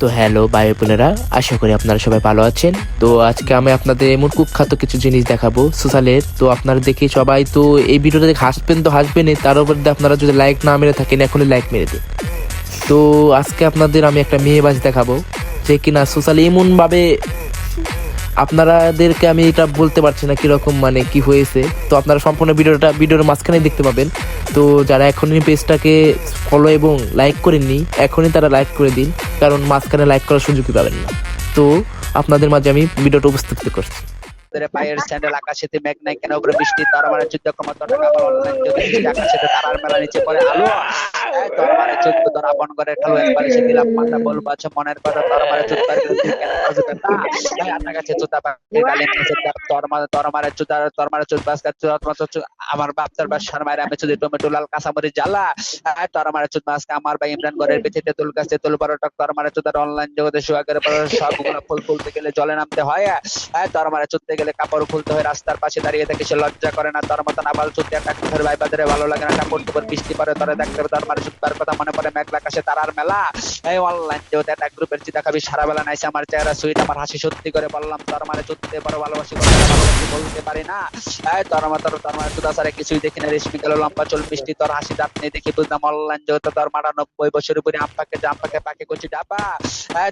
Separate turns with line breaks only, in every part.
তো হ্যালো ভাই বোনেরা, আশা করি আপনারা সবাই ভালো আছেন। তো আজকে আমি আপনাদের এমন কুখ্যাত কিছু জিনিস দেখাবো সোশ্যালের। তো আপনারা দেখে সবাই তো এই ভিডিওটা দেখে হাসবেন, তো হাসবেনই, তার উপর দিয়ে আপনারা যদি লাইক না মেরে থাকেন এখনই লাইক মেরে দিন। তো আজকে আপনাদের আমি একটা মেয়েবাজ দেখাবো, যে কিনা সোশ্যালে এমনভাবে আপনাদেরকে আমি এটা বলতে পারছি না কিরকম মানে কি হয়েছে। তো আপনারা সম্পূর্ণ ভিডিওর মাঝখানে দেখতে পাবেন। তো যারা এখনই পেজটাকে ফলো এবং লাইক করেননি, এখনই তারা লাইক করে দিন, কারণ মাঝখানে লাইক করার সুযোগই পাবেন না। তো আপনাদের মাঝে আমি ভিডিওটা উপস্থাপিত করছি।
পায়ের স্যান্ডেল আকাশেতে মেঘ নাই কেন উপরে বৃষ্টি তরমারে 14 টাকা বল অনলাইন যদি বৃষ্টি আকাশেতে তারার মেলা নিচে পড়ে আলো তরমারে 14 ধরা বন করে খালো একবারে সে দিলাম মাথা বলবো আছে মনের কথা তরমারে 14 তুই কেন বুঝবে না আপনার কাছে জুতা পাকে গালে নিচে তরমারে জুতা তরমারে 14 বাস কাছে আমার বাপতার বাস শর্মারে আমি যদি টমেটো লাল কাঁচামরিচ জ্বালা তরমারে 14 বাস আমার ভাই ইমরান ঘরের পিছিতে তুল কাছে তুল বড় টক তরমারে 14 অনলাইন জগতে সুয়াগের পর সবগুলো ফুল তুলতে গেলে জলে নামতে হয় তরমারে চুদতে গেলে কাপড় খুলতে হয় রাস্তার পাশে দাঁড়িয়ে থেকে সে লজ্জা করে না তোর মতন আবাল চুদতে একটা কথার ভাই বাজারে ভালো লাগে না কাপড় টুপড় বৃষ্টি পরে তোরে দেখতে তরমারে চুদবার কথা মনে পড়ে মেঘলা আকাশে তারার মেলা এই অনলাইন জগতে একটা গ্রুপের চিতা খাবি সারা বেলা নাইছে আমার চেহারা সুইট আমার হাসি সত্যি করে বললাম তরমারে চুদতে বড় ভালোবাসি বলতে পারি না তরমারে চুদা সারে কিছুই দেখি না রেশমি গেল লম্বা চুল মিষ্টি তোর হাসি দাঁত নেই দেখি বুঝলাম অনলাইন জগতে তোর মারা 90 বছর উপরে আম্পাকে পাকে করছি ডাবা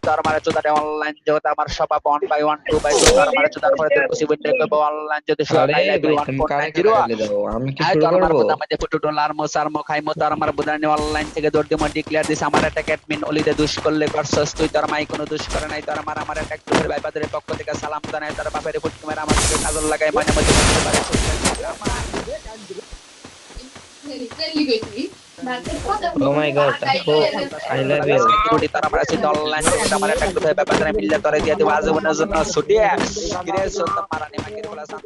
তরমারে চুদারে অনলাইন জগতে আমার সবা 1/1 2/2 তরমারে চুদার পরে খুশি বন্ধে কইবো অনলাইন যদি শুরু
আরে
আই লাভ
ভাই
ইউ
তুমি কারে
1490
গালি দাও? আমি কি শুরু
তরমার
করব?
বুদা মধ্যে ফুটু ডলার মোসার মো খাইমো তরমার বুদানি অনলাইন থেকে দৌড় দিমো ডিক্লেয়ার দিস আমার একটা অ্যাডমিন অলিতে দুষ করলে করছস তুই তোর মাই কোনো দুষ করে নাই তোর আমার একটা গ্রুপের ভাই বাদের পক্ষ থেকে সালাম জানাই তোর বাপের ফুটকি মেরে আমার থেকে কাজল লাগাই মানে মধ্যে করতে পারে
Oh my god, oh, I love you.
Security তার আমার আছে অনলাইন থেকে আমার একটা গ্রুপের ব্যাপারে মিললে তোরে দিয়ে দেব আজীবনের জন্য ছুটি গিরে সত্য মারানি মাকে খোলা সামনে